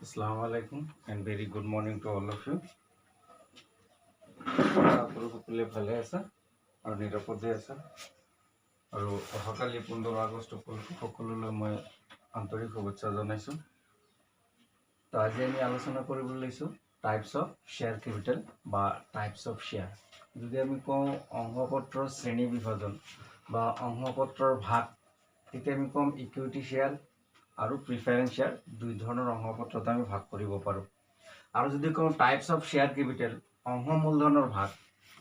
Assalamualaikum and very good morning to all of you. আপনাৰা সকলে ভালে আছে আৰু নিৰাপদে আছে আৰু অহাকালি 15 আগষ্ট সকলোলৈ মই আন্তৰিক শুভেচ্ছা জনাইছো। তো আজি আমি আলোচনা কৰিবলৈ লৈছো টাইপস অফ শেয়াৰ কেপিটেল বা টাইপস অফ শেয়াৰ। যদি আমি কওঁ অংশপত্ৰৰ শ্ৰেণী বিভাজন বা অংশপত্ৰৰ ভাগ, তেতিয়া আমি কম ইকুইটি শেয়াৰ আৰু প্ৰিফাৰেন্স শেয়াৰ দুই ধৰণৰ অংশপত্ৰত আমি ভাগ কৰিব পাৰো। আৰু যদি কওঁ টাইপস অফ শেয়াৰ কেপিটেল অংশ মূলধনৰ ভাগ,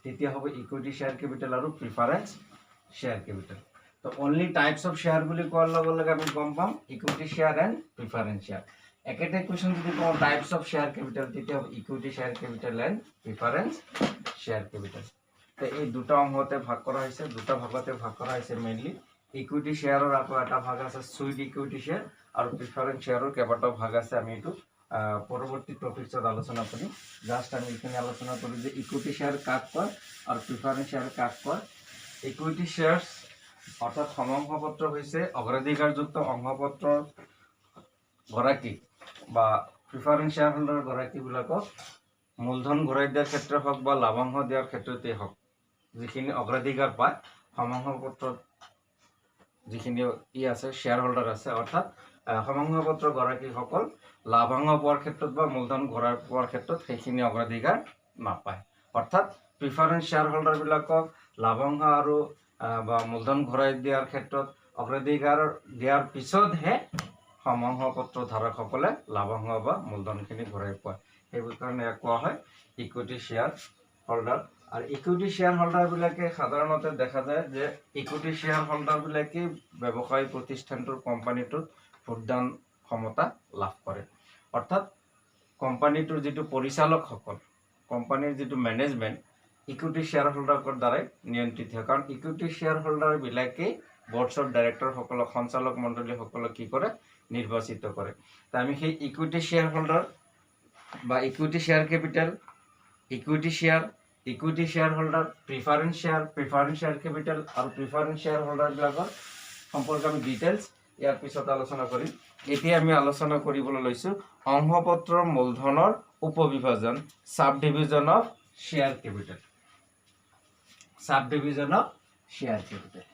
তেতিয়া হ'ব ইকুইটি শেয়াৰ কেপিটেল আৰু প্ৰিফাৰেন্স শেয়াৰ কেপিটেল। তো অনলি টাইপস অফ শেয়াৰ বুলি কোৱাৰ লগে লগে আমি গম পাম equity share and preference share. একেটা কুৱেশ্যন যদি কওঁ টাইপস অফ শেয়াৰ কেপিটেল, তেতিয়া হ'ব equity share capital and preference share capital. তো এই দুটা অংশতে ভাগ কৰা হৈছে, দুটা ভাগতে ভাগ কৰা হৈছে মেইনলি। ইকুইটি শেয়াৰৰ আকৌ এটা ভাগ আছে সুইট ইকুইটি শেয়াৰ আৰু প্ৰিফাৰেন্স শেয়াৰৰ কেইবাটাও ভাগ আছে। আমি এইটো পৰৱৰ্তী টপিকছত আলোচনা কৰিম। জাষ্ট আমি এইখিনি আলোচনা কৰোঁ যে ইকুইটি শেয়াৰ কাক কয় আৰু প্ৰিফাৰেন্স শেয়াৰ কাক কয়। ইকুইটি শেয়াৰ্ছ অৰ্থাৎ সমঅংশপত্ৰ হৈছে অগ্ৰাধিকাৰযুক্ত অংশপত্ৰৰ গৰাকী বা প্ৰিফাৰেন্স শ্বেয়াৰ হোল্ডাৰ গৰাকীবিলাকক মূলধন ঘূৰাই দিয়াৰ ক্ষেত্ৰত হওক বা লাভাংশ দিয়াৰ ক্ষেত্ৰতেই হওক, যিখিনি অগ্ৰাধিকাৰ পায় সমঅংশপত্ৰত যিখিনি আছে শ্বেয়াৰ হোল্ডাৰ আছে, অৰ্থাৎ সমঅংশপত্ৰৰ গৰাকীসকল লাভাংশ পোৱাৰ ক্ষেত্ৰত বা মূলধন ঘূৰাই পোৱাৰ ক্ষেত্ৰত সেইখিনি অগ্ৰাধিকাৰ নাপায়। অৰ্থাৎ প্ৰিফাৰেন্স শ্বেয়াৰ হোল্ডাৰবিলাকক লাভাংশ আৰু বা মূলধন ঘূৰাই দিয়াৰ ক্ষেত্ৰত অগ্ৰাধিকাৰ দিয়াৰ পিছতহে সমঅংশপত্ৰ ধাৰকসকলে লাভাংশ বা মূলধনখিনি ঘূৰাই পায়। সেইবোৰ কাৰণে ইয়াক কোৱা হয় ইকুইটি শ্বেয়াৰ হোল্ডাৰ। আৰু ইকুইটি শ্বেয়াৰ হোল্ডাৰবিলাকে সাধাৰণতে দেখা যায় যে ইকুইটি শ্বেয়াৰ হোল্ডাৰবিলাকে ব্যৱসায়িক প্ৰতিষ্ঠানটোৰ কোম্পানীটোত ভোটদান ক্ষমতা লাভ কৰে। অৰ্থাৎ কোম্পানীটোৰ যিটো পৰিচালকসকল, কোম্পানীৰ যিটো মেনেজমেণ্ট ইকুইটি শ্বেয়াৰ হোল্ডাৰৰ দ্বাৰাই নিয়ন্ত্ৰিত হয়। কাৰণ ইকুইটি শ্বেয়াৰ হোল্ডাৰবিলাকেই বৰ্ডছ অফ ডাইৰেক্টৰসকলক, সঞ্চালক মণ্ডলীসকলক কি কৰে, নিৰ্বাচিত কৰে। তো আমি সেই ইকুইটি শ্বেয়াৰ হোল্ডাৰ বা equity share capital, equity share holder, preference share capital আৰু প্ৰিফাৰেন্স শ্বেয়াৰ হোল্ডাৰবিলাকৰ সম্পৰ্কে আমি ডিটেইলছ ইয়াৰ পিছত আলোচনা কৰিম। এতিয়া আমি আলোচনা কৰিবলৈ লৈছোঁ অংশপত্ৰৰ মূলধনৰ উপবিভাজন, sub division of share capital. Sub division of share capital.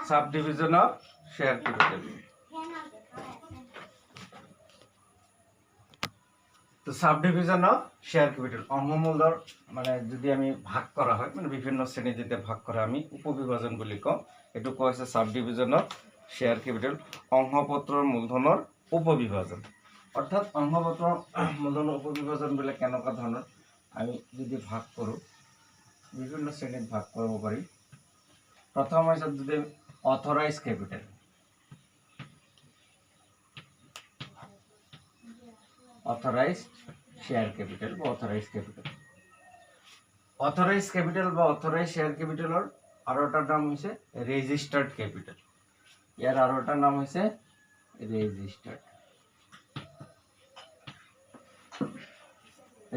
Sub division of share capital. তো sub division of share capital অংশমূলধৰ মানে যদি আমি ভাগ কৰা হয়, মানে বিভিন্ন শ্ৰেণী যেতিয়া ভাগ কৰা আমি উপবিভাজন বুলি কওঁ, এইটো কোৱা হৈছে sub division of share capital, অংশপত্ৰৰ মূলধনৰ উপবিভাজন। অৰ্থাৎ অংশপত্ৰৰ মূলধনৰ উপবিভাজনবিলাক কেনেকুৱা ধৰণৰ, আমি যদি ভাগ কৰোঁ বিভিন্ন শ্ৰেণীত ভাগ কৰিব পাৰি। প্ৰথম হৈছে যদি authorise capital, authorise share capital বা অথৰাইজ কেপিটেল। অথৰাইজ কেপিটেল বা অথৰাইজ শ্বেয়াৰ কেপিটেলৰ আৰু এটা নাম হৈছে ৰেজিষ্টাৰ্ড কেপিটেল। ইয়াৰ আৰু এটা নাম হৈছে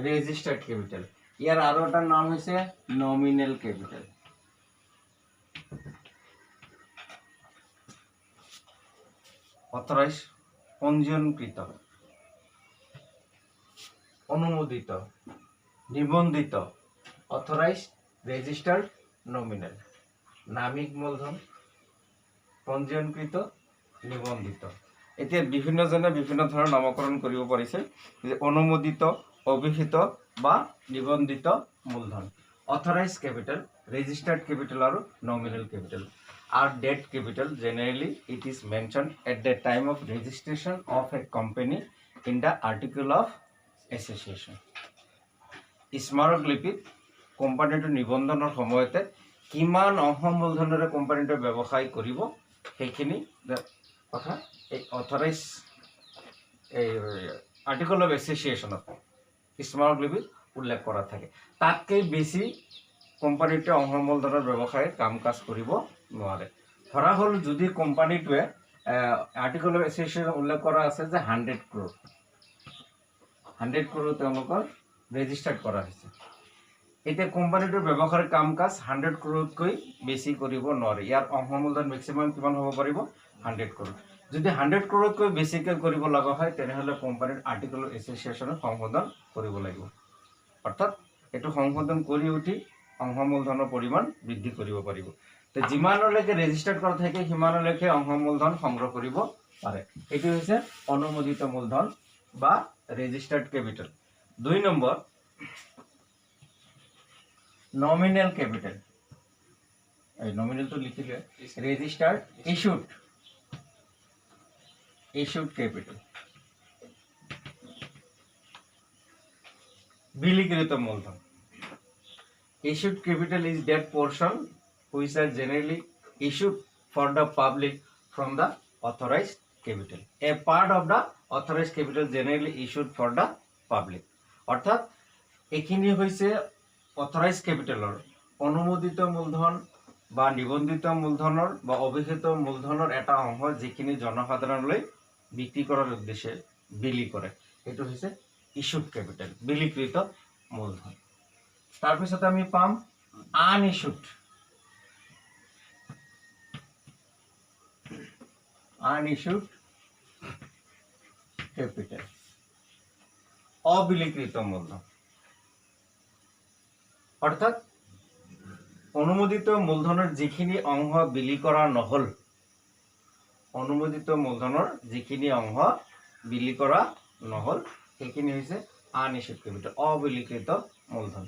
ৰেজিষ্টাৰ্ড কেপিটেল। ইয়াৰ আৰু এটা নাম হৈছে নমিনেল কেপিটেল। অথৰাইজ পঞ্জীয়নকৃত, অনুমোদিত, নিবন্ধিত, অথৰাইজ, ৰেজিষ্টাৰ্ড, নমিনেল। নামিক মূলধন, পঞ্জীয়নকৃত, নিবন্ধিত। এতিয়া বিভিন্নজনে বিভিন্ন ধৰণৰ নামকৰণ কৰিব পাৰিছে, যে অনুমোদিত, অভিহিত বা নিবন্ধিত মূলধন। অথৰাইজ কেপিটেল, ৰেজিষ্টাৰ্ড কেপিটেল আৰু nominal capital. Our debt capital generally it is mentioned at the time of registration of a company in the article of association. স্মাৰক লিপিত কোম্পানীটোৰ নিবন্ধনৰ সময়তে কিমান অংশ মূলধনেৰে কোম্পানীটোৱে ব্যৱসায় কৰিব সেইখিনি কথা এই অথৰাইজ আৰ্টিকল অফ এছ'চিয়েশ্যনত স্মাৰক লিপিত উল্লেখ কৰা থাকে। তাতকৈ বেছি কোম্পানীটোৱে অংশ মূলধনৰ ব্যৱসায় কাম কাজ কৰিব নোৱাৰে। ধৰা হ'ল যদি কোম্পানীটোৱে আৰ্টিকল অফ এছ'চিয়েশ্যন উল্লেখ কৰা আছে যে 100 crore 100 crore তেওঁলোকৰ ৰেজিষ্টাৰ্ড কৰা হৈছে। এতিয়া কোম্পানীটোৰ ব্যৱসায়িক কাম কাজ 100 crore-তকৈ বেছি কৰিব নোৱাৰে। ইয়াৰ অংশ মূলধন মেক্সিমাম কিমান হ'ব পাৰিব 100 crore। যদি 100 crore-তকৈ বেছিকৈ কৰিব লগা হয় তেনেহ'লে কোম্পানীৰ আৰ্টিকল অফ এছ'চিয়েশ্যনত সংশোধন কৰিব লাগিব। অৰ্থাৎ এইটো সংশোধন কৰি উঠি অংশ মূলধনৰ পৰিমাণ বৃদ্ধি কৰিব পাৰিব। তো যিমানলৈকে ৰেজিষ্টাৰ্ড কৰা থাকে সিমানলৈকে অংশ মূলধন সংগ্ৰহ কৰিব পাৰে। এইটো হৈছে অনুমোদিত মূলধন বা registered capital. 2 number nominal capital. এই নমিনেলটো লিখিলে ৰেজিষ্টাৰ্ড ইস্যুড কেপিটেল। বিলিকৃত মূলধন। Issued capital is that portion which are generally issued for the public from the authorized capital. A part of the authorized capital generally issued for the public. অর্থাৎ এখিনি হৈছে authorized capitalৰ অনুমোদিত মূলধন বা নিবন্ধিত মূলধনৰ বা অভিহিত মূলধনৰ এটা অংশ যিখিনি জনসাধাৰণলৈ বিক্ৰী কৰাৰ উদ্দেশ্যে বিলি কৰে। এইটো হৈছে issued capital, বিলিকৃত মূলধন। তাৰপিছত আমি পাম আনইস্যুড ক্যাপিটাল, অবিলিকৃত মূলধন। অৰ্থাৎ অনুমোদিত মূলধনৰ যিখিনি অংশ বিলি কৰা নহল, অনুমোদিত মূলধনৰ যিখিনি অংশ বিলি কৰা নহল সেইখিনি হৈছে আনইস্যুড ক্যাপিটাল, অবিলিকৃত মূলধন।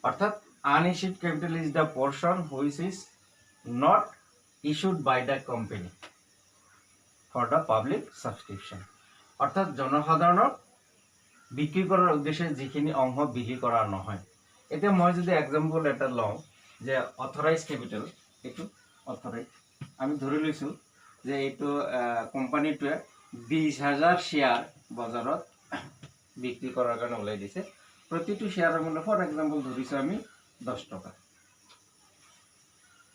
অর্থাৎ unissued capital is the portion which is not issued by the company for the public subscription. অর্থাৎ জনসাধাৰণক বিক্ৰী কৰাৰ উদ্দেশ্যে যিখিনি অংশ বিলি কৰা নহয়। এতিয়া মই যদি এক্সাম্পল এটা লওঁ যে অথৰাইজ কেপিটেল, এইটো অথৰাইজ আমি ধৰি লৈছোঁ যে এইটো কোম্পানীটোৱে 20,000 শ্বেয়াৰ বজাৰত বিক্ৰী কৰাৰ কাৰণে ওলাই দিছে। প্ৰতিটো শ্বেয়াৰৰ মূল্য ফৰ এক্সাম্পল ধৰিছোঁ আমি 10 টকা।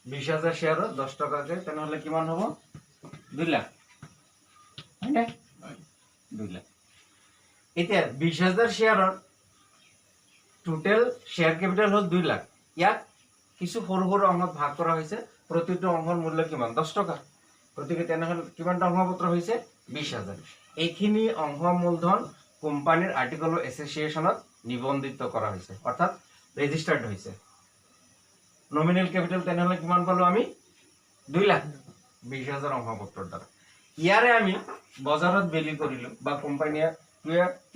20,000 শ্বেয়াৰত 10 টকাকৈ তেনেহ'লে কিমান হ'ব 2 লাখ, হয়নে? 2 লাখ। এতিয়া 20,000 শ্বেয়াৰৰ টোটেল শ্বেয়াৰ কেপিটেল হ'ল 2 লাখ। ইয়াক কিছু সৰু সৰু অংশত ভাগ কৰা হৈছে, প্ৰতিটো অংশৰ মূল্য কিমান 10 টকা। গতিকে তেনেহ'লে কিমানটা অংশপত্ৰ হৈছে 20,000। এইখিনি অংশ মূলধন কোম্পানীৰ আৰ্টিকল অফ এছ'চিয়েশ্যনত নিবন্ধিত কৰা হৈছে, অৰ্থাৎ ৰেজিষ্টাৰ্ড হৈছে। নমিনেল কেপিটেল তেনেহ'লে কিমান পালো আমি 2 লাখ 20,000 অংশপত্ৰৰ দ্বাৰা। ইয়াৰে আমি বজাৰত বিলি কৰিলোঁ বা কোম্পানীয়ে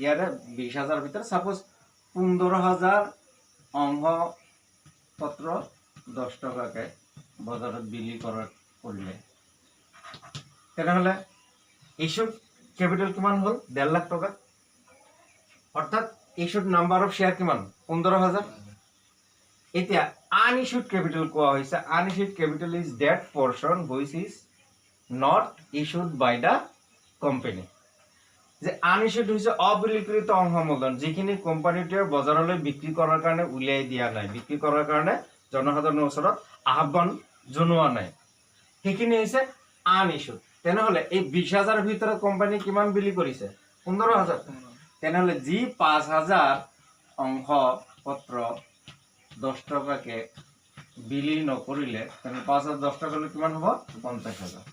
ইয়াৰে 20,000 ভিতৰত সাপোজ 15,000 অংশপত্ৰ 10 টকাকৈ বজাৰত বিলি কৰিলে তেনেহ'লে ইস্যুড কেপিটেল কিমান হ'ল 1.5 লাখ টকা। অৰ্থাৎ ইস্যুড নাম্বাৰ অফ শ্বেয়াৰ কিমান 15,000। এতিয়া আনইস্যুড কেপিটেল কোৱা হৈছে, unissued capital is that portion which is not issued by the company. যে আনইস্যুড হৈছে অবিলিকৃত অংশ মূলধন, যিখিনি কোম্পানীটোৱে বজাৰলৈ বিক্ৰী কৰাৰ কাৰণে উলিয়াই দিয়া নাই, বিক্ৰী কৰাৰ কাৰণে জনসাধাৰণৰ ওচৰত আহ্বান জনোৱা নাই, সেইখিনি হৈছে আনইস্যুড। তেনেহ'লে এই 20,000 ভিতৰত কোম্পানী কিমান বিলি কৰিছে 15,000। তেনেহ'লে যি 5,000 অংশপত্ৰ 10 টকাকৈ বিলি নকৰিলে তেনে 5,000 10 টকালৈ কিমান হ'ব 50,000।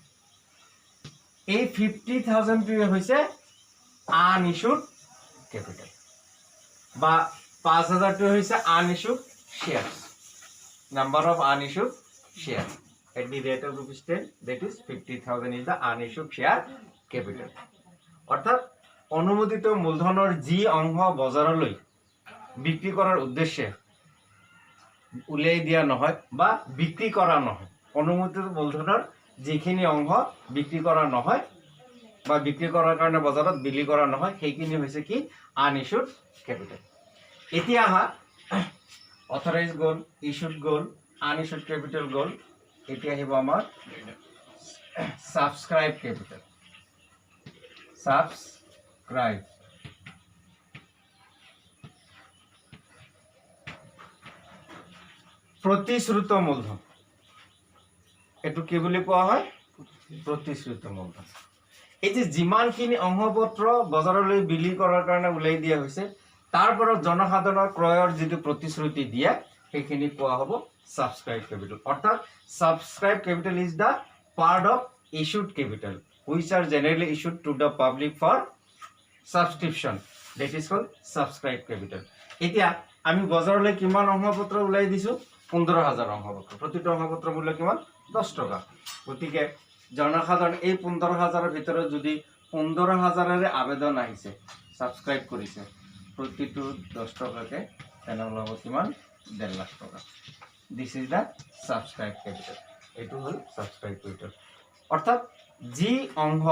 এই 50,000টোৱে হৈছে আনইস্যুড কেপিটেল বা 5,000টোৱে হৈছে unissued share, number of unissued share at the rate of rupees 10, that is 50,000 is the unissued share capital. অর্থাৎ অনুমোদিত মূলধনৰ যি অংশ বজাৰলৈ বিক্ৰী কৰাৰ উদ্দেশ্যে উলিয়াই দিয়া নহয় বা বিক্ৰী কৰা নহয়, অনুমোদিত মূলধনৰ যিখিনি অংশ বিক্ৰী কৰা নহয় বা বিক্ৰী কৰাৰ কাৰণে বজাৰত বিলি কৰা নহয় সেইখিনি হৈছে কি আনইস্যুড কেপিটেল। এতিয়া আহা অথৰাইজ গ'ল, ইস্যুড গ'ল, আনইস্যুড কেপিটেল গ'ল। এতিয়া আহিব আমাৰ সাবস্ক্ৰাইব ক্যাপিটাল। সাবস্ক্ৰাইব প্ৰতিশ্ৰুত মূলধন, এইটো কি বুলি কোৱা হয় প্ৰতিশ্ৰুত মূলধন। এই যে যিমানখিনি অংশপত্ৰ বজাৰলৈ বিলি কৰাৰ কাৰণে উলাই দিয়া হৈছে তাৰ পৰা জনসাধাৰণৰ ক্ৰয়ৰ যিটো প্ৰতিশ্ৰুতি দিয়ে সেইখিনি কোৱা হ'ব সাবস্ক্ৰাইব ক্যাপিটাল অৰ্থাৎ subscribe capital is the part of issued capital which are generally issued to the public for subscription that is called subscribe capital এতিয়া আমি বজাৰলৈ কিমান অংশপত্ৰ উলাই দিছো 15000 অংশপত্ৰ প্ৰতিটো অংশপত্ৰৰ মূল্য কিমান 10 টকা গতিকে জনসাধাৰণ এই 15000 ৰ ভিতৰত যদি 15000 ৰ আবেদন আহিছে সাবস্ক্ৰাইব কৰিছে প্ৰতিটো 10 টকাকে তেনেহ'লে হ'ব কিমান 1.5 লাখ টকা this is the subscribe capital এটো হল সাবস্ক্ৰাইব ক্যাপিটাল অৰ্থাৎ যি অংশ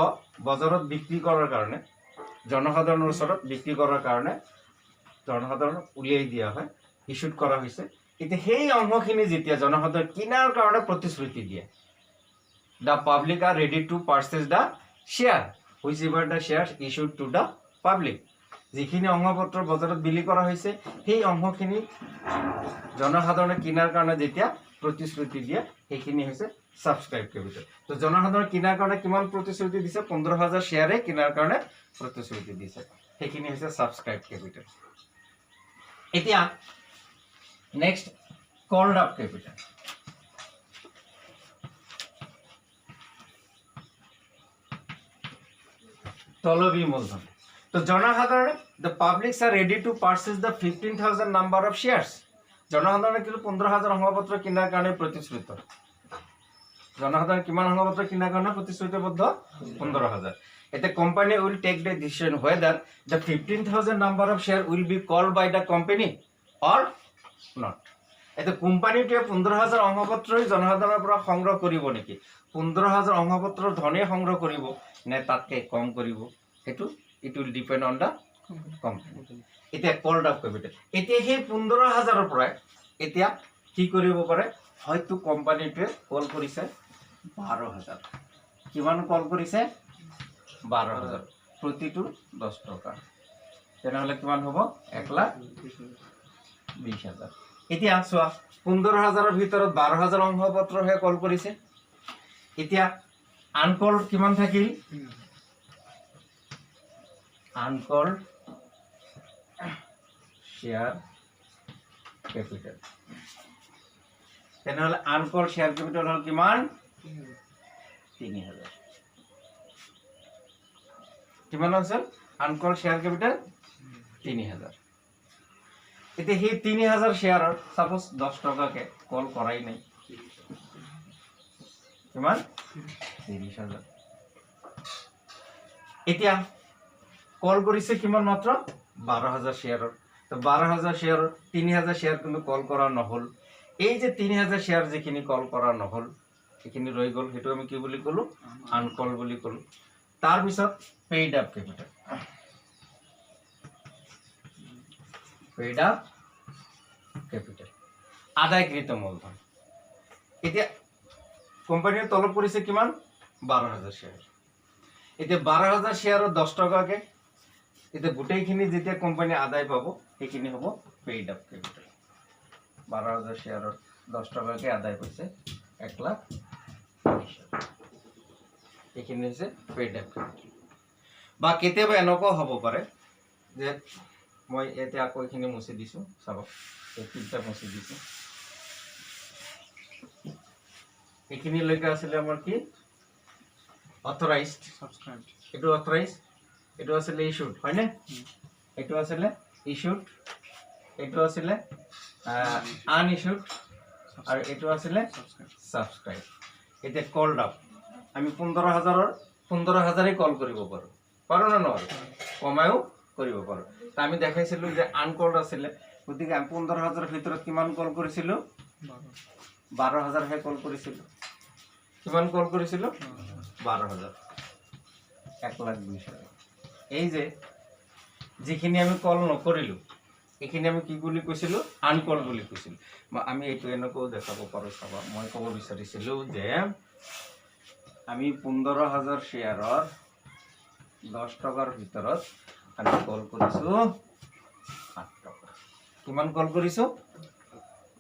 বজাৰত বিক্ৰি কৰাৰ কাৰণে জনসাধাৰণৰ ওচৰত বিক্ৰি কৰাৰ কাৰণে জনসাধাৰণ উলিয়াই দিয়া হয় ইস্যুড কৰা হৈছে এতিয়া সেই অংশখিনি যেতিয়া জনসাধাৰণ কিনাৰ কাৰণে প্ৰতিশ্ৰুতি দিয়ে the public are ready to purchase the share whichever the shares issued to the public যিখিনি অংশপত্ৰ বজাৰত বিলি কৰা হৈছে সেই অংশখিনি জনসাধাৰণে কিনাৰ কাৰণে যেতিয়া প্ৰতিশ্ৰুতি দিয়ে সেইখিনি হৈছে সাবস্ক্ৰাইব ক্যাপিটাল তো জনসাধাৰণ কিনাৰ কাৰণে কিমান প্ৰতিশ্ৰুতি দিছে 15000 শেয়াৰে কিনাৰ কাৰণে প্ৰতিশ্ৰুতি দিছে সেইখিনি হৈছে সাবস্ক্রাইব ক্যাপিটাল এতিয়া নেক্সট কল্ড আপ ক্যাপিটাল তলবি মূলধন তো জনসাধারণ the publics are ready to purchase the 15000 number of shares জনসাধাৰণে কিন্তু 15000 অংশপত্ৰ কিনাৰ কাৰণে প্ৰতিশ্ৰুত জনসাধাৰণ কিমান অংশপত্ৰ কিনাৰ কাৰণে প্ৰতিশ্ৰুতিবদ্ধ 15000 এতে company will take the decision whether the 15000 number of share will be called by the company or not এতে কোম্পানীটোৱে 15000 অংশপত্ৰই জনসাধাৰণৰ পৰা সংগ্ৰহ কৰিব নেকি 15000 অংশপত্ৰ ধনে সংগ্ৰহ কৰিব নে তাতকে কম কৰিব হেতু it will depend on the company এতিয়া কল্ড আপ ক্যাপিটাল এতিয়া সেই 15000 ৰ পৰা এতিয়া কি কৰিব পাৰে হয়তো কোম্পানীটোৱে কল কৰিছে 12000 কিমান কল কৰিছে 12000 প্ৰতিটো 10 টকা তেনেহলে কিমান হ'ব 1,20,000 এতিয়া চোৱা 15000 ৰ ভিতৰত 12000 অংশপত্ৰহে কল কৰিছে এতিয়া আনকল কিমান থাকিল uncalled share capital তেনেহলে uncalled share capital হল কিমান 3000 কিমান আছে uncalled share capital 3000 এতিয়া সেই 3000 শেয়াৰৰ সাপোজ 10 টকাকে কল কৰাই নাই কিমান 30000 এতিয়া কল কৰিছে কিমান মাত্ৰ 12000 শেয়াৰৰ তো 12000 শেয়াৰৰ 3000 শেয়াৰ কিন্তু কল কৰা নহল এই যে 3000 শেয়াৰ যিখিনি কল কৰা নহল সেইখিনি ৰৈ গল হেতু আমি কি বুলি কলো আনকল বুলি কলো তাৰ পিছত paid up capital paid up capital আদায়কৃত মূলধন এতিয়া কোম্পানীয়ে তলব কৰিছে কিমান 12000 শেয়াৰ এতিয়া 12000 শেয়াৰৰ 10 টকাকে এটা গোটেইখিনি যেতিয়া কোম্পানী আদায় পাব সেইখিনি হ'ব পেইড আপ ক্যাপিটাল 12000 শেয়াৰৰ 10 টকাকে আদায় হৈছে 1,20,000 এইখিনি হৈছে পেইড আপ ক্যাপিটাল বা কেতিয়াবা এনেকুৱা হ'ব পাৰে যে মই এতিয়া আকৌ এইখিনি মুছি দিছো চাব এই তিনটা মুছি দিছো এইখিনি লৈকে আছিল আমাৰ কি অথৰাইজড সাবস্ক্ৰাইব এটো অথৰাইজড এটো আছিল ইস্যুড হয় না এটো আছিল ইস্যুড এটো আছিল আনইস্যুড আর এটো আছিল সাবস্ক্রাইব এতে কলড আপ আমি 15000 কল কৰিব পাৰো না নয় কমায়ও কৰিব পাৰো তা আমি দেখাইছিলো যে আনকল্ড আছিল গতিকে আমি 15000 ৰ ভিতৰত কিমান কল কৰিছিল 12000 হে কল কৰিছিল কিমান কল কৰিছিল 12000 1,20,000 এই যে যিখিনি আমি কল নকৰিলো এইখিনি আমি কি বুলি কৈছিল আনকল বুলি কৈছিল আমি এইটো এনেকো দেখাব পাৰো চাবা মই কব বিচাৰিছিলো যে আমি 15000 শেয়াৰৰ 10 টকাৰ ভিতৰত আমি কল কৰিছো 8 টকা কিমান কল কৰিছো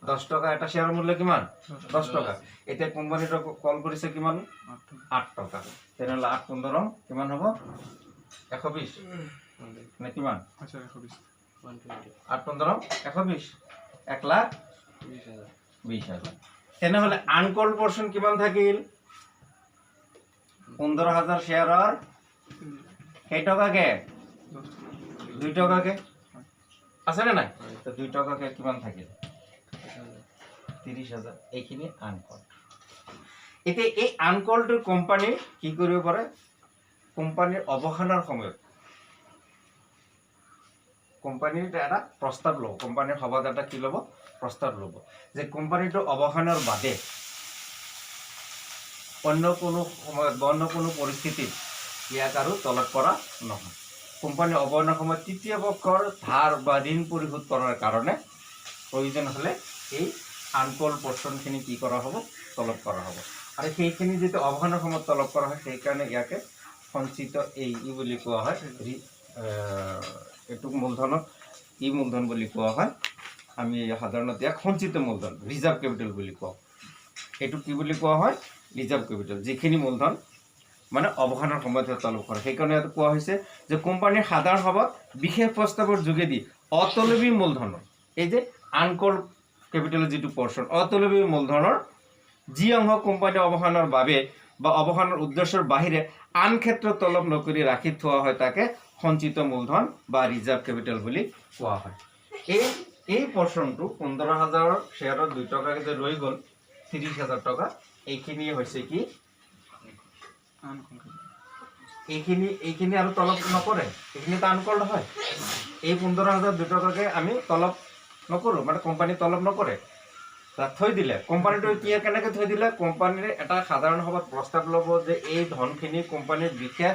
10 টকা এটা শেয়াৰৰ মূল্য কিমান 10 টকা এতিয়া কোম্পানীটো কল কৰিছে কিমান 8 টকা তেনেহলে 8 15 কিমান হ'ব 120 নে কিমান আচ্ছা 120 8 15 120 1,20,000 তেনেহলে আনকল পোর্শন কিমান থাকিল 15,000 শেয়াৰৰ কেই টকাকে 2 টকাকে আছে না নাই তো 2 টকাকে কিমান থাকিল 30,000 এইখিনি আনকল এতিয়া এই আনকলটো কোম্পানী কি কৰিব পাৰে কোম্পানীৰ অৱসানৰ সময়ত কোম্পানীৰ এটা প্ৰস্তাৱ লব কোম্পানীৰ সভাত এটা কি লব প্ৰস্তাৱ লব যে কোম্পানীটো অৱসানৰ বাদে অন্য কোনো সময়ত অন্য কোনো পৰিস্থিতিত ইয়াক আৰু তলব কৰা নহয় কোম্পানীৰ অৱসানৰ সময়ত তৃতীয় পক্ষৰ ধাৰ বা ঋণ পৰিশোধ কৰাৰ কাৰণে প্ৰয়োজন হলে এই আনকল পোৰ্শনখিনি কি কৰা হ'ব তলব কৰা হ'ব আৰু সেইখিনি যেটো অৱসানৰ সময়ত তলব কৰা হয় সেই কাৰণে ইয়াকে সঞ্চিত এই বুলি কোৱা হয় এটুক মূলধনক ই মূলধন বুলি কোৱা হয় আমি সাধাৰণতে ইয়াক সঞ্চিত মূলধন ৰিজাৰ্ভ কেপিটেল বুলি কোৱা এটুক কি বুলি কোৱা হয় ৰিজাৰ্ভ কেপিটেল যিখিনি মূলধন মানে অৱসানৰ সময়ত তলব কৰে সেই কাৰণে ইয়াত কোৱা হৈছে যে কোম্পানীৰ সাধাৰণ সভাত বিশেষ প্ৰস্তাৱৰ যোগেদি অতলবী মূলধনৰ এই যে আনকল কেপিটেলৰ যেটো পোৰ্শন অতলবী মূলধনৰ যি অংশ কোম্পানী অৱসানৰ বাবে বা অৱসানৰ উদ্দেশ্যৰ বাহিৰে আন ক্ষেত্ৰত তলব নকৰি ৰাখি থোৱা হয় তাকে সঞ্চিত মূলধন বা ৰিজাৰ্ভ কেপিটেল বুলি কোৱা হয় এই পোৰ্শনটো 15,000 শেয়াৰৰ 2 টকাকে যে ৰৈ গল 30,000 টকা এইখিনি হৈছে কি এইখিনি আৰু তলব নকৰে এইখিনি তো আনকল হয় এই 15,000 2 টকাকে আমি তলব নকৰো মানে কোম্পানী তলব নকৰে তা থৈ দিলে কোম্পানীটো কি কেনেকৈ থৈ দিলে কোম্পানীৰ এটা সাধাৰণ সভাত প্ৰস্তাৱ ল'ব যে এই ধনখিনি কোম্পানীৰ বিশেষ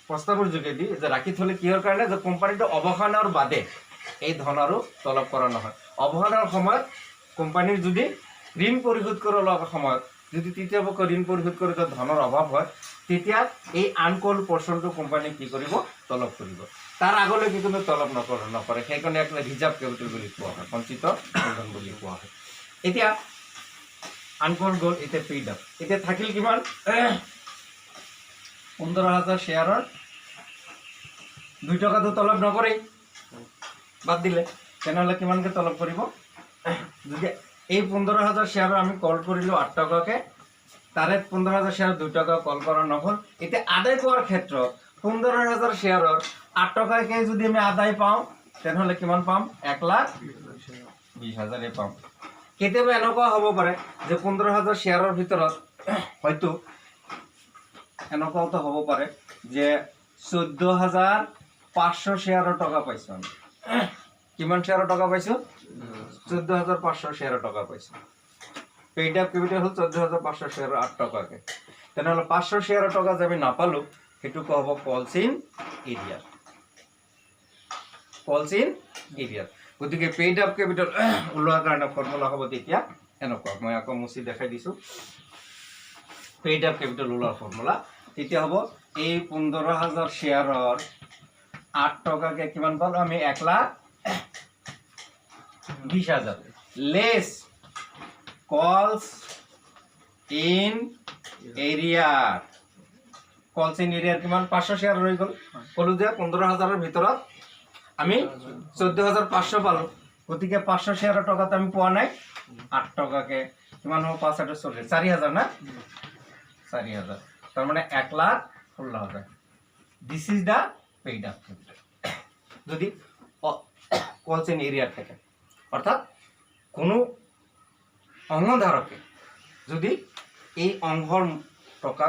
প্ৰস্তাৱৰ যোগেদি যে ৰাখি থলে কিহৰ কাৰণে যে কোম্পানীটো অৱসানৰ বাদে এই ধন আৰু তলব কৰা নহয় অৱসানৰ সময়ত কোম্পানীৰ যদি ঋণ পৰিশোধ কৰাৰ সময়ত যদি তৃতীয় পক্ষ ঋণ পৰিশোধ কৰি ধনৰ অভাৱ হয় তেতিয়া এই আনকল পোৰ্শনটো কোম্পানী কি কৰিব তলব কৰিব তাৰ আগলৈকে কোনো তলব নকৰে সেইকাৰণে একটা ৰিজাৰ্ভ কেপিটেল বুলি কোৱা হয় সঞ্চিত মূলধন বুলি কোৱা হয় এতিয়া আনকল গল এতিয়া পেইড আপ এতিয়া থাকিল কিমান 15,000 শেয়াৰৰ 2 টকা তো তলব নকৰে বাদ দিলে তেনেহলে কিমানকে তলব কৰিব যদি এই 15,000 শেয়াৰৰ আমি কল কৰিলো 8 টকাকে তাৰে 15,000 শেয়াৰ 2 টকা কল কৰা নহল এতিয়া আদায় কৰাৰ ক্ষেত্ৰত 15,000 শেয়াৰৰ 8 টকাকে যদি আমি আদায় পাওঁ তেনেহলে কিমান পাম 1,20,000 পাম কেতিয়াবা এনেকুৱা হ'ব পাৰে যে 15,000 শেয়াৰৰ ভিতৰত হয়তো এনেকুৱাও হ'ব পাৰে যে 14,500 শেয়াৰৰ টকা পাইছো আমি কিমান শেয়াৰৰ টকা পাইছো 14,500 শেয়াৰৰ টকা পাইছো পেইড আপ কেপিটেল হল 14,500 শেয়াৰৰ 8 টকাকে তেনেহলে 500 শেয়াৰৰ টকা যে আমি নাপালো হেতু কব কলস ইন এৰিয়া গতিকে পেইড আপ কেপিটেল উলোৱাৰ কাৰণে ফৰ্মুলা হ'ব তেতিয়া এনেকুৱা মই আকৌ মুছি দেখাই দিছো পেইড আপ কেপিটেল উলোৱাৰ ফৰ্মুলা তেতিয়া হ'ব এই 15,000 শেয়াৰৰ 8 টকাকে কিমান পালো আমি 1,20,000 লেস কলস ইন এৰিয়াৰ কিমান 500 শেয়াৰ ৰৈ গল কলো যে 15,000 ভিতৰত আমি 14,500 পালো গতিকে 500 শেয়াৰৰ টকা আমি পোৱা নাই 8 টকাকে কিমান হ'ব 5,840 4,000 না 4,000 তার মানে 1,16,000 this is the paid up capital যদি কলস ইন এরিয়া থাকে অর্থাৎ কোনো অংশধারকে যদি এই অংশৰ টকা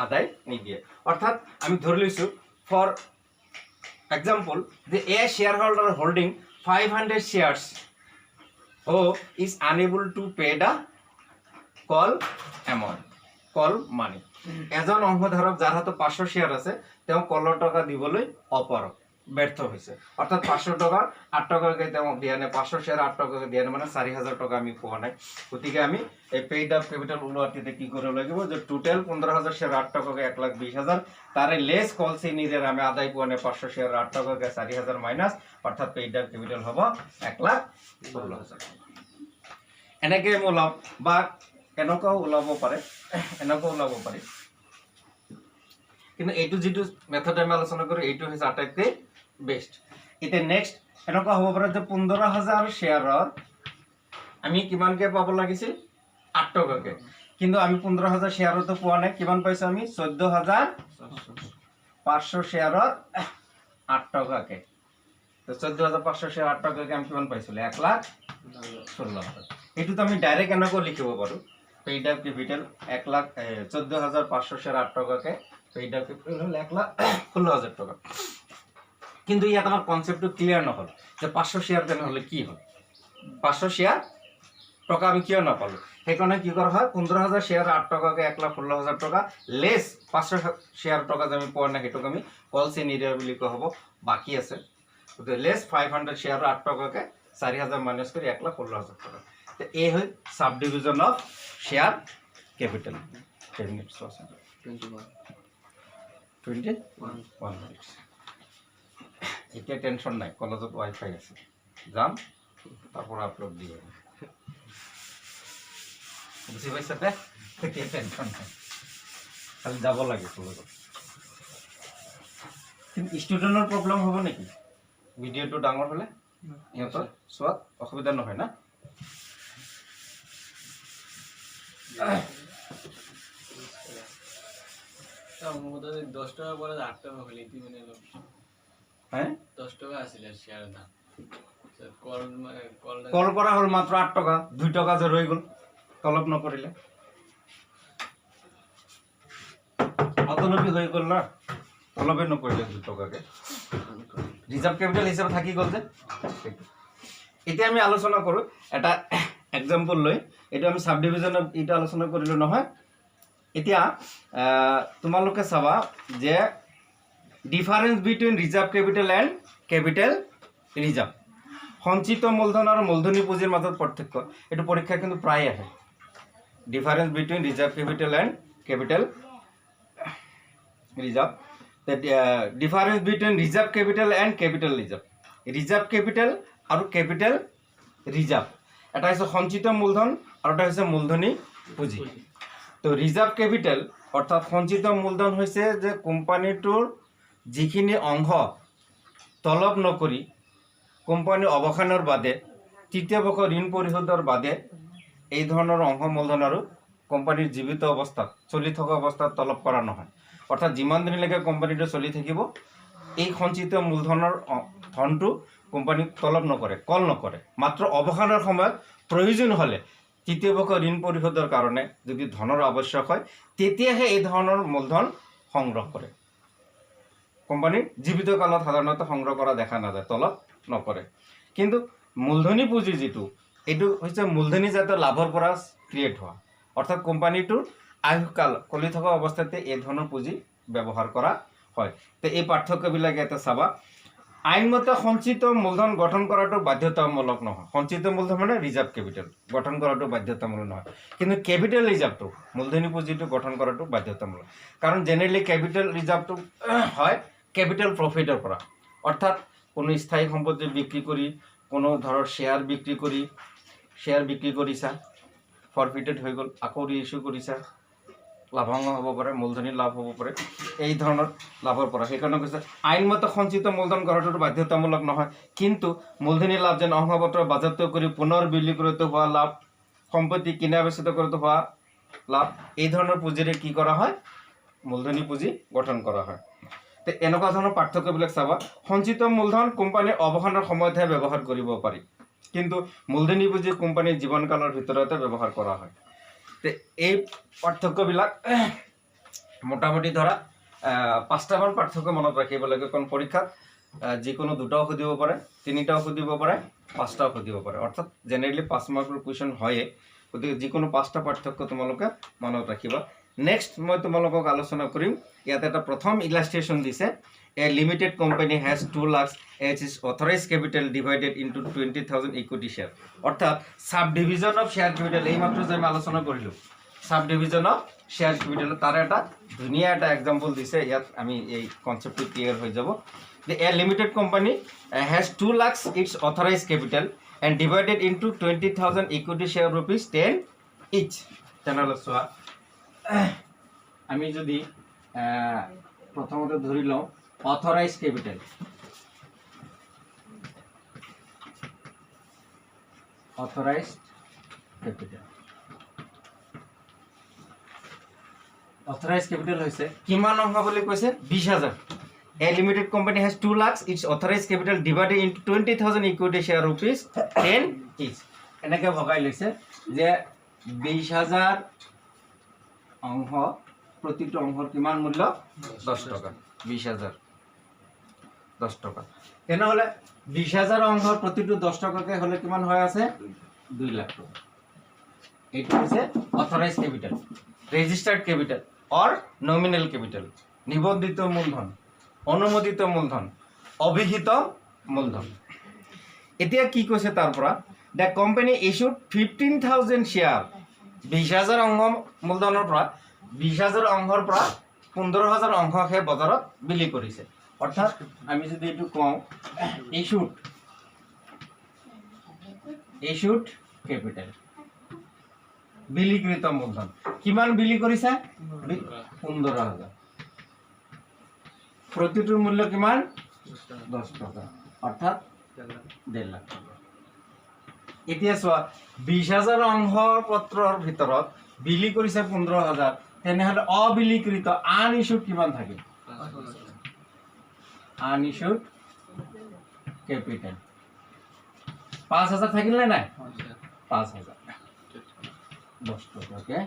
আদায় নিদিয়ে অর্থাৎ আমি ধরে লৈছো for example the a shareholder holding 500 shares who is unable to pay the call amount call money এজন অংশধারক যার হাতে 500 শেয়ার আছে তেওঁ কলৰ টকা দিবলৈ অপাৰক ব্যর্থ হয়েছে, অর্থাৎ 500 টাকা 8 টাকাকে তেমন দিয়া নাই, 500 শেয়ার 8 টাকাকে দিয়া নাই, মানে 4000 টাকা আমি পোৱা নাই। গতিকে আমি এই পেইড আপ ক্যাপিটাল ওলোৱাতে কি কৰিব লাগিব যে টোটাল 15000 শেয়ার 8 টাকাকে 1,20,000, তারে লেস কল সিনিয়র আমি আদায় পোৱা নাই 500 শেয়ার 8 টাকাকে 4000 মাইনাস, অর্থাৎ পেইড আপ ক্যাপিটাল হ'ব 1,16,000। এনেকে আমি ওলাম, বা এনেকুৱাও ওলাব পাৰে, এনেকুৱাও ওলাব পাৰি, কিন্তু এইটো যেটো মেথড আমি আলোচনা কৰো এইটো হৈছে আটাইতকৈ বেস্ট। এতিয়া নেক্সট এনেকুৱা হ'ব পাৰে যে 15000 শেয়াৰৰ আমি কিমানকে পাব লাগিছিল 8 টাকাকে, কিন্তু আমি 15000 শেয়াৰতো পোৱা নাই, কিমান পাইছো আমি 14500 শেয়াৰৰ 8 টাকাকে। তো 14500 শেয়াৰ 8 টাকাকে আমি কিমান পাইছিল 1,16,000। এইটো তো আমি ডাইরেক্ট এনেকৈ লিখিব পাৰো, পেইড আপ ক্যাপিটাল 1,14,500 শেয়ার 8 টাকাকে পেইড আপ ক্যাপিটাল হল 1,16,000 টাকা। কিন্তু ইয়াত আমার কনসেপ্টটো ক্লিয়ার নহল যে 500 শেয়ার তেনেহলে কি হল, 500 শেয়ার টাকা আমি কিয় নাপালো, সেইকাৰণে কি কৰা হয় 15000 শেয়ার 8 টাকাকে 1,16,000 টাকা লেস 500 শেয়ার টাকা যে আমি পোৱা নাই সেইটোক আমি কল সিনিয়ৰ বুলি কোৱা হ'ব, বাকি আছে লেস 500 শেয়াৰ 8 টাকাকে 4000 মাইনাস কৰি 1,16,000 টাকা। তো এই হয় sub division of share capital. 21 minutes. এতিয়া টেনশন নাই, কলেজত ওয়াইফাই আছে, যাম তারপর আপলোড দিব, বুঝি পাইছে তে? এতিয়া টেনশন নাই, খালি যাব লাগে কলেজত। কিন্তু ষ্টুডেন্টৰ প্ৰব্লেম হ'ব নেকি ভিডিঅ'টো ডাঙৰ হ'লে? সিহঁতৰ চোৱাত অসুবিধা নহয় না? মোটামুটি 10 টাকা পরে 8 টাকা হলে কি মানে হ্যাঁ 10 টাকা আছিল শেয়ার দাম, কল করা হল মাত্র 8 টাকা, 2 টাকা যে রয়ে গেল তলব নকরিলে অতলবি হয়ে গেল না, তলবে নকরিলে 2 টাকাকে রিজার্ভ ক্যাপিটাল হিসাবে থাকি গল যে। এতিয়া আমি আলোচনা কৰো এটা এক্সাম্পল লৈ, এটা আমি সাব ডিভিজন এটা আলোচনা কৰিলো নহয়। এতিয়া তোমালোকে চাবা যে difference between reserve capital and capital reserve, সঞ্চিত মূলধন আর মূলধনী পুঁজির মাজত পার্থক্য, এটা পরীক্ষা কিন্তু প্রায় আহে। Difference between reserve capital and capital reserve, difference between reserve capital and capital reserve, reserve capital আর ক্যাপিটাল রিজার্ভ, এটা হচ্ছে সঞ্চিত মূলধন আর এটা হচ্ছে মূলধনী পুঁজি। তো রিজার্ভ ক্যাপিটাল অর্থাৎ সঞ্চিত মূলধন হয়েছে যে কোম্পানিটোৰ যিখিনি অংশ তলব নকৰি কোম্পানী অৱসানৰ বাদে তৃতীয় পক্ষ ঋণ পৰিশোধৰ বাদে এই ধৰণৰ অংশ মূলধন আৰু কোম্পানীৰ জীৱিত অৱস্থাত চলি থকা অৱস্থাত তলব কৰা নহয়, অৰ্থাৎ যিমান দিনলৈকে কোম্পানীটো চলি থাকিব এই সঞ্চিত মূলধনৰ ধনটো কোম্পানীক তলব নকৰে, কল নকৰে, মাত্ৰ অৱসানৰ সময়ত প্ৰয়োজন হ'লে তৃতীয় পক্ষ ঋণ পৰিশোধৰ কাৰণে যদি ধনৰ আৱশ্যক হয় তেতিয়াহে এই ধৰণৰ মূলধন সংগ্ৰহ কৰে। কোম্পানীৰ জীৱিত কালত সাধাৰণতে সংগ্ৰহ কৰা দেখা নাযায়, তলব নকৰে। কিন্তু মূলধনী পুঁজি যিটো এইটো হৈছে মূলধনী জাতীয় লাভৰ পৰা ক্ৰিয়েট হোৱা, অৰ্থাৎ কোম্পানীটোৰ আয়ুকাল চলি থকা অৱস্থাতে এই ধৰণৰ পুঁজি ব্যৱহাৰ কৰা হয়। তো এই পাৰ্থক্যবিলাক ইয়াতে চাবা। আইনমতে সঞ্চিত মূলধন গঠন কৰাটো বাধ্যতামূলক নহয়, সঞ্চিত মূলধন মানে ৰিজাৰ্ভ কেপিটেল গঠন কৰাটো বাধ্যতামূলক নহয়, কিন্তু কেপিটেল ৰিজাৰ্ভটো মূলধনী পুঁজিটো গঠন কৰাটো বাধ্যতামূলক। কাৰণ জেনেৰেলি কেপিটেল ৰিজাৰ্ভটো হয় কেপিটেল প্ৰফিটৰ পৰা, অৰ্থাৎ কোনো স্থায়ী সম্পত্তি বিক্ৰী কৰি, কোনো ধৰৰ শ্বেয়াৰ বিক্ৰী কৰিছা, ফৰফিটেড হৈ গ'ল, আকৌ ৰিইছ্যু কৰিছা, লাভাংশ হ'ব পাৰে, মূলধনী লাভ হ'ব পাৰে, এই ধৰণৰ লাভৰ পৰা। সেইকাৰণে কৈছে আইনমতে সঞ্চিত মূলধন গঢ়াটো বাধ্যতামূলক নহয়, কিন্তু মূলধনী লাভ যেন অংশপত্ৰ বাজেয়াপ্ত কৰি পুনৰ বিক্ৰী কৰোঁতে হোৱা লাভ, সম্পত্তি কিনা বেচিত কৰোঁতে হোৱা লাভ, এই ধৰণৰ পুঁজিৰে কি কৰা হয় মূলধনী পুঁজি গঠন কৰা হয়। তো এনেকুৱা ধৰণৰ পাৰ্থক্যবিলাক চাবা। সঞ্চিত মূলধন কোম্পানীৰ অৱসানৰ সময়তহে ব্যৱহাৰ কৰিব পাৰি, কিন্তু মূলধনী পুঁজি কোম্পানীৰ জীৱনকালৰ ভিতৰতে ব্যৱহাৰ কৰা হয়। তো এই পাৰ্থক্যবিলাক মোটামুটি ধৰা 5টামান পাৰ্থক্য মনত ৰাখিব লাগে, কাৰণ পৰীক্ষাত যিকোনো 2টাও সুধিব পাৰে, 3টাও সুধিব পাৰে, 5টাও সুধিব পাৰে, অৰ্থাৎ জেনেৰেলি 5 মাৰ্কৰ কুৱেশ্যন হয়ে। গতিকে যিকোনো 5টা পাৰ্থক্য তোমালোকে মনত ৰাখিবা। নেক্সট মই তোমালোকক আলোচনা কৰিম ইয়াত এটা প্ৰথম ইলাষ্ট্ৰেশ্যন দিছে a limited company has 2 lakh as is authorised capital divided into 20,000 equity share অৰ্থাৎ sub division of share capital এইমাত্ৰ যে আমি আলোচনা কৰিলোঁ sub division of share capital তাৰ এটা ধুনীয়া এটা এক্সাম্পল দিছে ইয়াত আমি এই কনচেপ্টটো ক্লিয়াৰ হৈ যাব The a limited company has 2 lakhs its authorized capital and divided into 20,000 equity share rupees 10 each. Channel so আমি যদি প্রথমত ধরি লও authorized capital authorized capital হইছে কিমান অংশ বুলি কৈছে 20,000 A limited company has 2 lakhs its authorized capital divided into 20,000 equity share rupees 10 each. এনেকে ভগাই লৈছে যে 20,000 অংশ প্রতিটো অংশৰ কিমান মূল্য 10 টকা 20,000 10 টকা তেনেহলে 20,000 অংশৰ প্ৰতিটো 10 টকাকে হলে কিমান হৈ আছে 2 লাখ টকা এইটো হৈছে authorised capital registered capital or nominal capital নিবন্ধিত মূলধন অনুমোদিত মূলধন অভিহিত মূলধন এতিয়া কি কৈছে তাৰ পৰা দ্য কোম্পানী ইস্যুড 15,000 শেয়াৰ 20,000 অংশ মূলধনৰ পৰা 20,000 অংশৰ পৰা 15,000 অংশহে বজাৰত বিলি কৰিছে অৰ্থাৎ আমি যদি এটো কওঁ ইস্যুড ক্যাপিটাল বিলিকৃত মূলধন কিমান বিলি কৰিছে 15,000 প্ৰতিটোৰ মূল্য কিমান 10 টাকা অৰ্থাৎ 1.5 লাখ টাকা এতিয়া চোৱা 20,000 অংশ পত্ৰৰ ভিতৰত বিলি কৰিছে 15,000 তেনেহলে অবিলিকৃত আনইস্যুড কিমান থাকে আনইস্যুড ক্যাপিটাল 5,000 থাকিল না নাই 5,000 10 টাকাকে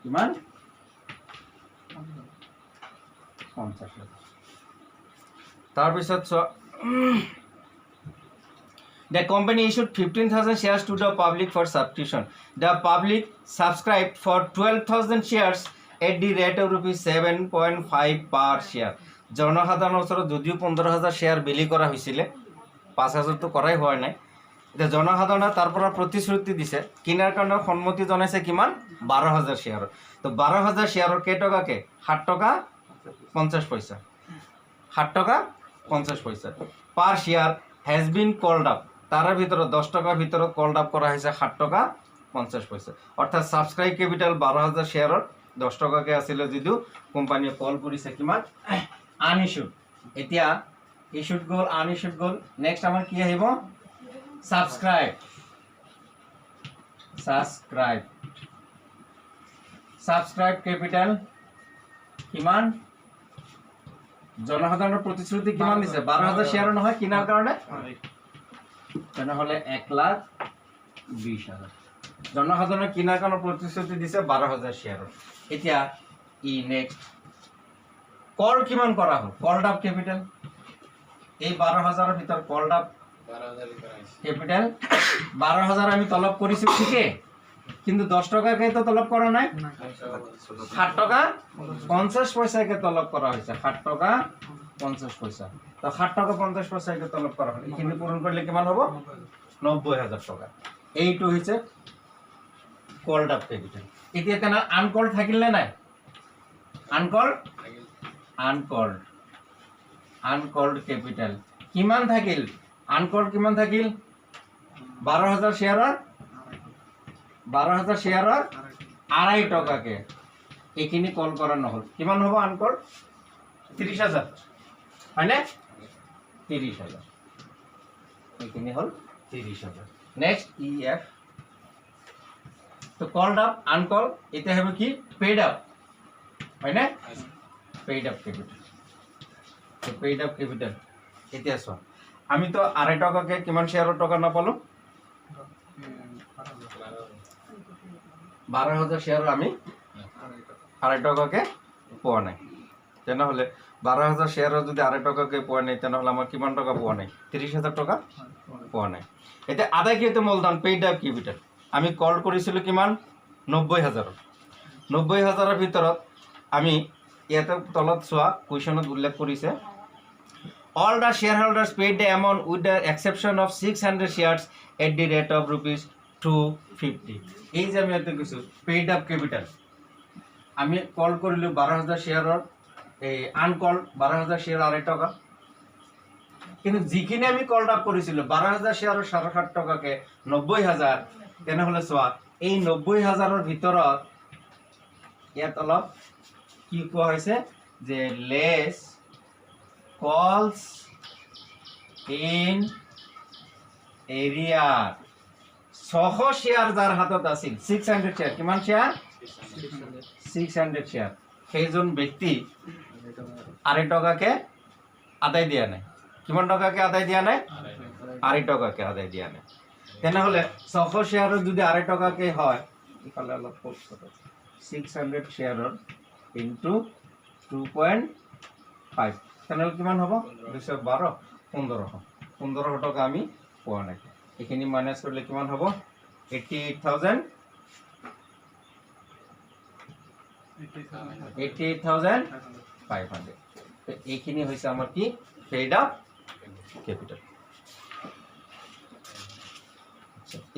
কিমান 50 টাকা তাৰপিছত the company issued 15,000 shares to the public for subscription. The public subscribed for 12,000 shares at the rate of rupees 7.5 per share. জনসাধাৰণৰ ওচৰত যদিও 15,000 শেয়াৰ বিলি কৰা হৈছিল 5,000 তো কৰাই হোৱা নাই এতিয়া জনসাধাৰণে তাৰ পৰা প্ৰতিশ্ৰুতি দিছে কিনাৰ কাৰণে সন্মতি জনাইছে কিমান 12,000 শেয়াৰ তো 12,000 শেয়াৰৰ কেই টকাকে 7 টকা 50 পইচা 7 টাকা 50 পয়সা পার share has been cold up তার ভিতরে 10 টাকার ভিতরে কল্ড আপ করা হয়েছে 7 টাকা 50 পয়সা অর্থাৎ সাবস্ক্রাইব ক্যাপিটাল 12,000 শেয়ারর 10 টাকাকে আছিল যদিও কোম্পানিয়ে কল কৰিছে কিমান আনইস্যুড এতিয়া ইস্যুড গল আনইস্যুড গল নেক্সট আমাৰ কি আহিব সাবস্ক্ৰাইব ক্যাপিটাল কিমান জনসাধাৰণৰ প্ৰতিশ্ৰুতি কিমান দিছে 12,000 শেয়াৰ নহয় কিনাৰ কাৰণে তেনেহলে 1,20,000 জনসাধাৰণৰ কিনাৰ কাৰণে প্ৰতিশ্ৰুতি দিছে 12,000 শেয়াৰ এতিয়া ই নেক্সট কল কিমান কৰা হ'ল কল্ড আপ ক্যাপিটাল এই 12,000 এর ভিতর কল্ড আপ 12,000 করা আছে ক্যাপিটাল 12,000 আমি তলব কৰিছো ঠিকে কিন্তু 10 টাকাকে তো তলব কৰা নাই 7 টাকা 50 পয়সাকে তলব করা হয়েছে 7 টাকা 50 পয়সা তো 7 টাকা 50 পয়সাকে তলব করা হল এখানে পূরণ করলে কিমান হবে 90,000 টাকা এইটো হইছে কল্ড আপ ক্যাপিটাল এতিয়া কেন আনকল্ড থাকিল না নাই আনকল্ড ক্যাপিটাল কিমান থাকিল আনকল্ড কিমান থাকিল 12,000 শেয়াৰৰ 2.5 টাকাকে এইখিনি কল কৰা নহল কিমান হ'ব আনকল্ড 30,000 হয়নে 30,000 এইখিনি হল 30,000 নেক্সট ইএফ তো কল্ড আপ আনকল্ড এটা হবে কি পেইড আপ হয়নে পেইড আপ ক্যাপিটাল তো পেইড আপ ক্যাপিটাল এতিয়া চোৱা আমি তো 2.5 টাকাকে কিমান শেয়াৰৰ টকা নাপালো 12,000 শেয়াৰ আমি 2.5 টাকাকে পোৱা নাই তেনেহলে 12,000 শেয়াৰৰ যদি 2.5 টাকাকে পোৱা নাই তেনেহলে আমাৰ কিমান টাকা পোৱা নাই 30,000 টাকা পোৱা নাই এতিয়া আদায়কৃত মূলধন পেইড আপ ক্যাপিটাল আমি কল কৰিছিলো কিমান 90,000 90,000ৰ ভিতৰত আমি ইয়াতে তলত চোৱা কুৱেশ্যনত উল্লেখ কৰিছে all the shareholders paid the amount with the exception of 600 shares at the rate of rupees 250 এই যে আমি ইয়াতে কৈছোঁ পেইড আপ কেপিটেল আমি কল কৰিলোঁ 12,000 শ্বেয়াৰৰ এই আনকল 12,000 শ্বেয়াৰ 2.5 টকা কিন্তু যিখিনি আমি কল আপ কৰিছিলোঁ 12,000 শ্বেয়াৰৰ 7.5 টকাকে 90,000 তেনেহ'লে চোৱা এই 90,000ৰ ভিতৰত ইয়াত অলপ কি কোৱা হৈছে যে লেছ কলস ইন এরিয়া 600 শেয়ার যার হাতত আছিল 600 শেয়ার কিমান শেয়ার 600 শেয়ার সেইজন ব্যক্তি 2.5 টকাকে আদায় দিয়া নাই কিমান টকাকে আদায় দিয়া নাই 2.5 টকাকে আদায় দিয়া নাই তেনেহলে 600 শেয়াৰৰ যদি 2.5 টকাকে হয় ইফালে অলপ 600 শেয়াৰৰ ইনটু 2.5 তেনেহলে কিমান হ'ব 212 1500 টকা আমি পোৱা নাই এইখিনি মাইনাস কৰিলে কিমান হ'ব 88,500 এইখিনি হৈছে আমাৰ কি পেইড আপ ক্যাপিটাল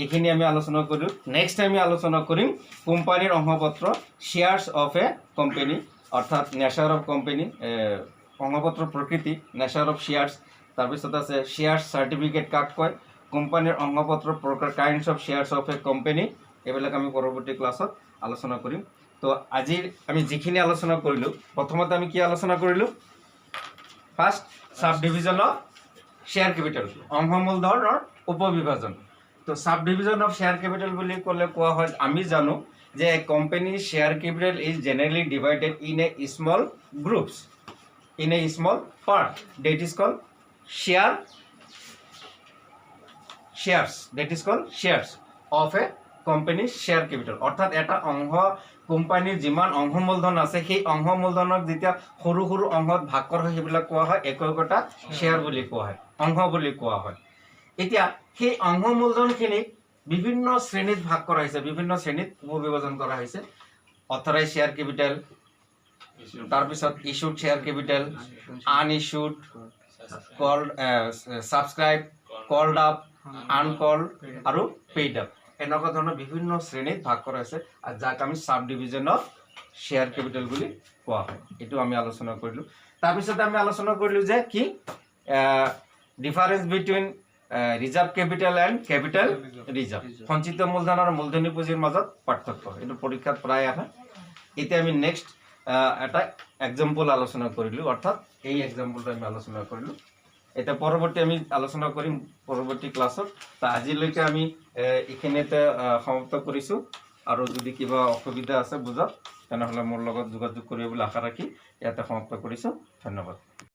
এইখিনি আমি আলোচনা কৰিলো নেক্সট আমি আলোচনা কৰিম কোম্পানীৰ অংশপত্ৰ শেয়াৰ্স অফ এ কোম্পানী অৰ্থাৎ নেচাৰ অফ কোম্পানী অংশপত্ৰ প্ৰকৃতি নেচাৰ অফ শেয়াৰ্স তাৰপিছত আছে শেয়াৰ্স সাৰ্টিফিকেট কাক কয় কোম্পানীৰ অংশপত্ৰ প্ৰকাৰ কাইন্ডছ অফ শেয়াৰ্স অফ এ কোম্পানী এইবিলাক আমি পৰৱৰ্তী ক্লাছত আলোচনা কৰিম তো আজি আমি যিখিনি আলোচনা কৰিলো প্ৰথমতে আমি কি আলোচনা কৰিলো first sub division of share capital অংশ মূলধনৰ উপবিভাজন তো sub division of share capital বুলি ক'লে কোৱা হয় আমি জানো যে company share capital is generally divided in a small groups in a small part that is called shares of a company share capital অর্থাৎ এটা অংশ কোম্পানীৰ যিমান অংশ মূলধন আছে সেই অংশ মূলধনক যেতিয়া সৰু সৰু অংশত ভাগ কৰা হয় সেইবিলাক কোৱা হয় একৈটা শেয়াৰ বুলি কোৱা হয় অংশ বুলি কোৱা হয় এতিয়া সেই অংশ মূলধনখিনি বিভিন্ন শ্ৰেণীত ভাগ কৰা হৈছে বিভিন্ন শ্ৰেণীত উপবিভাজন কৰা হৈছে অথৰাইজ শেয়াৰ কেপিটেল তাৰপিছত issued share capital unissued called subscribed called up uncalled আৰু পেইড আপ এনেকুৱা ধৰণৰ বিভিন্ন শ্ৰেণীত ভাগ কৰা হৈছে আৰু যাক আমি sub division of share capital বুলি কোৱা হয় এটো আমি আলোচনা কৰিলো তাৰপিছত আমি আলোচনা কৰিলো যে কি difference between reserve capital and capital reserve সঞ্চিত মূলধন আৰু মূলধনী পুঁজিৰ মাজত পাৰ্থক্য এটো পৰীক্ষাত প্ৰায় আহে এতিয়া আমি নেক্সট এটা এক্সাম্পল আলোচনা কৰিলো অৰ্থাৎ এই এক্সাম্পলটো আমি আলোচনা কৰিলো এটা পৰৱৰ্তী আমি আলোচনা কৰিম পৰৱৰ্তী ক্লাছত তা আজিলৈকে আমি এখিনিতে সমাপ্ত কৰিছো আৰু যদি কিবা অসুবিধা আছে বুজক তেনেহলে মোৰ লগত যোগাযোগ কৰিব বুলি আশা ৰাখি ইয়াতে সমাপ্ত কৰিছো ধন্যবাদ